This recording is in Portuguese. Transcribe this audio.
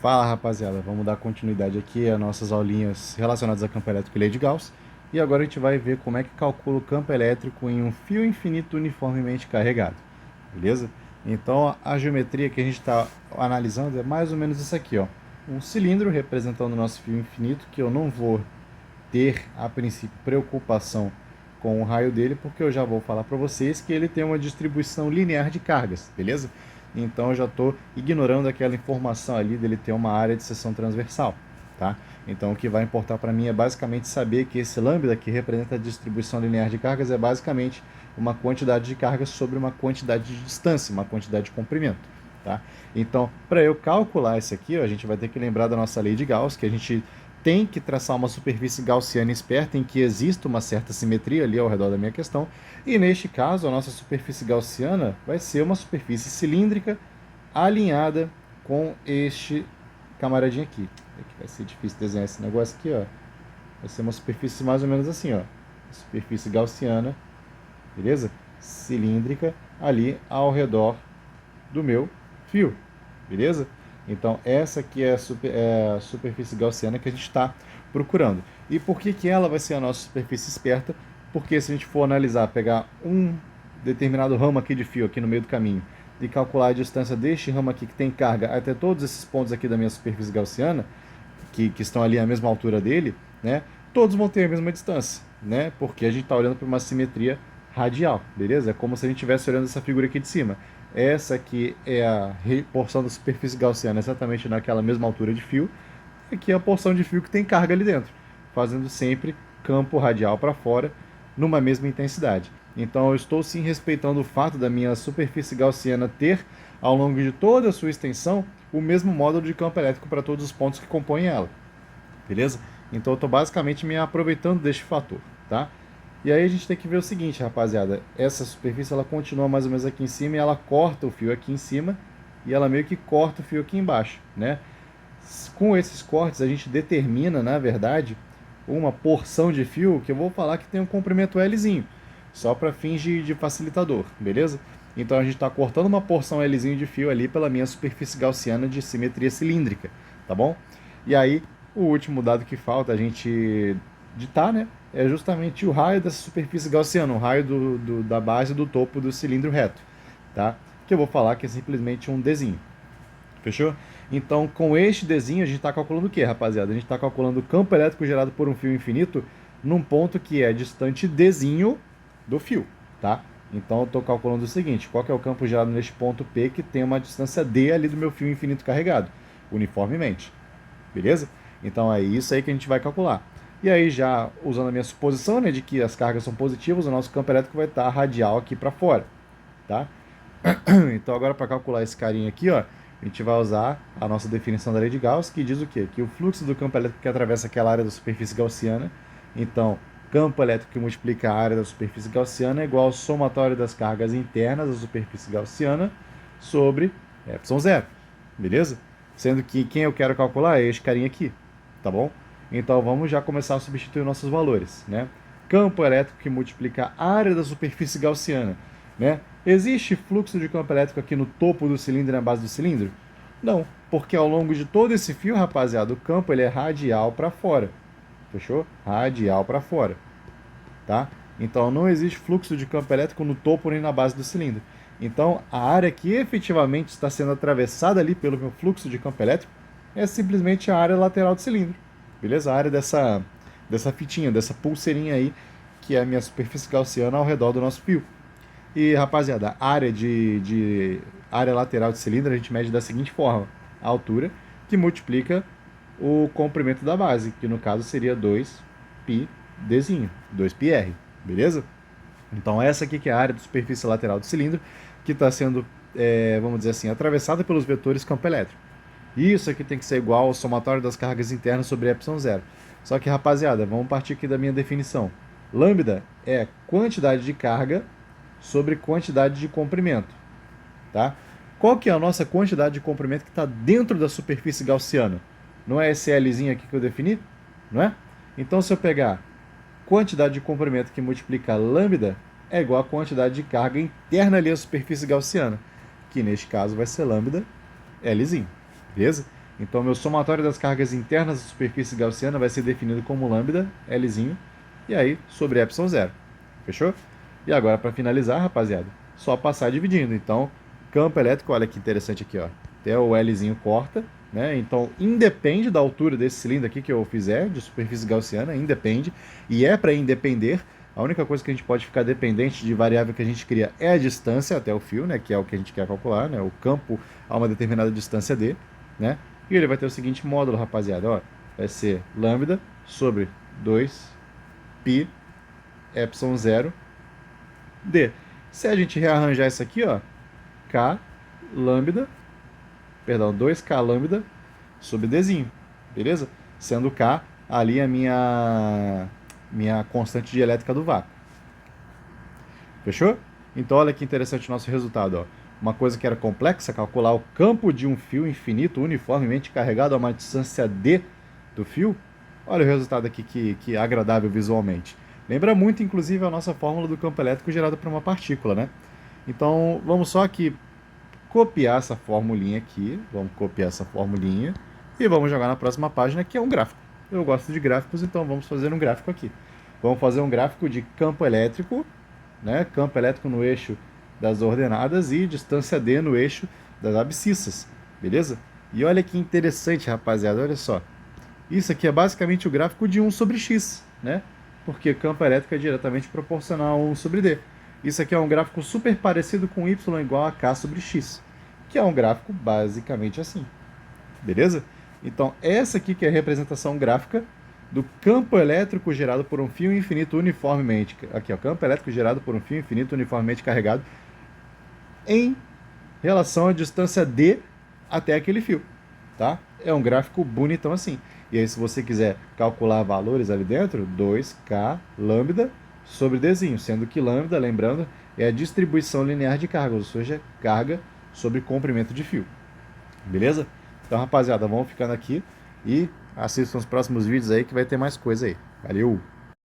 Fala, rapaziada, vamos dar continuidade aqui às nossas aulinhas relacionadas a campo elétrico e lei de Gauss. E agora a gente vai ver como é que calcula o campo elétrico em um fio infinito uniformemente carregado, beleza? Então a geometria que a gente está analisando é mais ou menos isso aqui, ó. Um cilindro representando o nosso fio infinito, que eu não vou ter, a princípio, preocupação com o raio dele, porque eu já vou falar para vocês que ele tem uma distribuição linear de cargas, beleza? Então eu já estou ignorando aquela informação ali dele ter uma área de seção transversal, tá? Então o que vai importar para mim é basicamente saber que esse lambda, que representa a distribuição linear de cargas, é basicamente uma quantidade de cargas sobre uma quantidade de distância, uma quantidade de comprimento, tá? Então, para eu calcular isso aqui, ó, a gente vai ter que lembrar da nossa lei de Gauss, que a gente tem que traçar uma superfície gaussiana esperta em que exista uma certa simetria ali ao redor da minha questão. E neste caso, a nossa superfície gaussiana vai ser uma superfície cilíndrica alinhada com este camaradinho aqui. Vai ser difícil desenhar esse negócio aqui, ó. Vai ser uma superfície mais ou menos assim, ó. Superfície gaussiana, beleza? Cilíndrica ali ao redor do meu fio, beleza? Então essa aqui é a superfície gaussiana que a gente está procurando. E por que ela vai ser a nossa superfície esperta? Porque se a gente for analisar, pegar um determinado ramo aqui de fio aqui no meio do caminho e calcular a distância deste ramo aqui que tem carga até todos esses pontos aqui da minha superfície gaussiana, que estão ali à mesma altura dele, né? Todos vão ter a mesma distância, né? Porque a gente está olhando para uma simetria radial, beleza? É como se a gente estivesse olhando essa figura aqui de cima. Essa aqui é a porção da superfície gaussiana exatamente naquela mesma altura de fio. E aqui é a porção de fio que tem carga ali dentro, fazendo sempre campo radial para fora, numa mesma intensidade. Então eu estou sim respeitando o fato da minha superfície gaussiana ter, ao longo de toda a sua extensão, o mesmo módulo de campo elétrico para todos os pontos que compõem ela. Beleza? Então eu estou basicamente me aproveitando deste fator, tá? E aí a gente tem que ver o seguinte, rapaziada, essa superfície ela continua mais ou menos aqui em cima e ela corta o fio aqui em cima e ela meio que corta o fio aqui embaixo, né? Com esses cortes a gente determina, na verdade, uma porção de fio que eu vou falar que tem um comprimento Lzinho, só para fins de facilitador, beleza? Então a gente está cortando uma porção Lzinho de fio ali pela minha superfície gaussiana de simetria cilíndrica, tá bom? E aí o último dado que falta a gente ditar, né? É justamente o raio dessa superfície gaussiana, o raio da base do topo do cilindro reto, tá? Que eu vou falar que é simplesmente um Dzinho. Fechou? Então, com este Dzinho, a gente está calculando o quê, rapaziada? A gente está calculando o campo elétrico gerado por um fio infinito num ponto que é distante Dzinho do fio, tá? Então, eu estou calculando o seguinte, qual que é o campo gerado neste ponto P que tem uma distância D ali do meu fio infinito carregado, uniformemente, beleza? Então, é isso aí que a gente vai calcular. E aí, já usando a minha suposição, né, de que as cargas são positivas, o nosso campo elétrico vai estar radial aqui para fora, tá? Então, agora para calcular esse carinha aqui, ó, a gente vai usar a nossa definição da lei de Gauss, que diz o quê? Que o fluxo do campo elétrico que atravessa aquela área da superfície gaussiana, então, campo elétrico que multiplica a área da superfície gaussiana é igual ao somatório das cargas internas da superfície gaussiana sobre ε0, beleza? Sendo que quem eu quero calcular é este carinha aqui, tá bom? Então vamos já começar a substituir nossos valores, né? Campo elétrico que multiplica a área da superfície gaussiana, né? Existe fluxo de campo elétrico aqui no topo do cilindro e na base do cilindro? Não, porque ao longo de todo esse fio, rapaziada, o campo ele é radial para fora. Fechou? Radial para fora, tá? Então não existe fluxo de campo elétrico no topo nem na base do cilindro. Então a área que efetivamente está sendo atravessada ali pelo meu fluxo de campo elétrico é simplesmente a área lateral do cilindro. Beleza? A área dessa fitinha, dessa pulseirinha aí, que é a minha superfície gaussiana ao redor do nosso fio. E, rapaziada, a área área lateral de cilindro a gente mede da seguinte forma: a altura que multiplica o comprimento da base, que no caso seria 2πdzinho, 2πr, beleza? Então essa aqui que é a área da superfície lateral do cilindro, que está sendo, vamos dizer assim, atravessada pelos vetores campo elétrico. Isso aqui tem que ser igual ao somatório das cargas internas sobre ε0. Só que, rapaziada, vamos partir aqui da minha definição. Lambda é quantidade de carga sobre quantidade de comprimento, tá? Qual que é a nossa quantidade de comprimento que está dentro da superfície gaussiana? Não é esse Lzinho aqui que eu defini? Não é? Então, se eu pegar quantidade de comprimento que multiplica lambda, é igual a quantidade de carga interna ali à superfície gaussiana, que neste caso vai ser lambda Lzinho. Beleza? Então, meu somatório das cargas internas da superfície gaussiana vai ser definido como lambda, Lzinho, e aí sobre epsilon zero. Fechou? E agora, para finalizar, rapaziada, só passar dividindo. Então, campo elétrico, olha que interessante aqui, ó. Até o Lzinho corta, né? Então, independe da altura desse cilindro aqui que eu fizer, de superfície gaussiana, independe. E é para independer. A única coisa que a gente pode ficar dependente de variável que a gente cria é a distância até o fio, né? Que é o que a gente quer calcular, né? O campo a uma determinada distância d, né? E ele vai ter o seguinte módulo, rapaziada, ó. Vai ser lambda sobre 2 π epsilon zero d. Se a gente rearranjar isso aqui, ó, k lambda, perdão, 2k lambda sobre dzinho, beleza? Sendo k ali a minha constante dielétrica do vácuo. Fechou? Então olha que interessante o nosso resultado, ó. Uma coisa que era complexa, calcular o campo de um fio infinito uniformemente carregado a uma distância d do fio. Olha o resultado aqui que é agradável visualmente. Lembra muito, inclusive, a nossa fórmula do campo elétrico gerado por uma partícula, né? Então, vamos só aqui copiar essa formulinha aqui. Vamos copiar essa formulinha e vamos jogar na próxima página, que é um gráfico. Eu gosto de gráficos, então vamos fazer um gráfico aqui. Vamos fazer um gráfico de campo elétrico, né? Campo elétrico no eixo das ordenadas e distância d no eixo das abscissas, beleza? E olha que interessante, rapaziada, olha só. Isso aqui é basicamente o gráfico de 1 sobre x, né? Porque campo elétrico é diretamente proporcional a 1 sobre d. Isso aqui é um gráfico super parecido com y igual a k sobre x, que é um gráfico basicamente assim, beleza? Então, essa aqui que é a representação gráfica do campo elétrico gerado por um fio infinito uniformemente, aqui ó, campo elétrico gerado por um fio infinito uniformemente carregado em relação à distância d até aquele fio, tá? É um gráfico bonitão assim. E aí, se você quiser calcular valores ali dentro, 2k lambda sobre dzinho, sendo que lambda, lembrando, é a distribuição linear de carga, ou seja, carga sobre comprimento de fio. Beleza? Então, rapaziada, vamos ficando aqui e assistam os próximos vídeos aí que vai ter mais coisa aí. Valeu!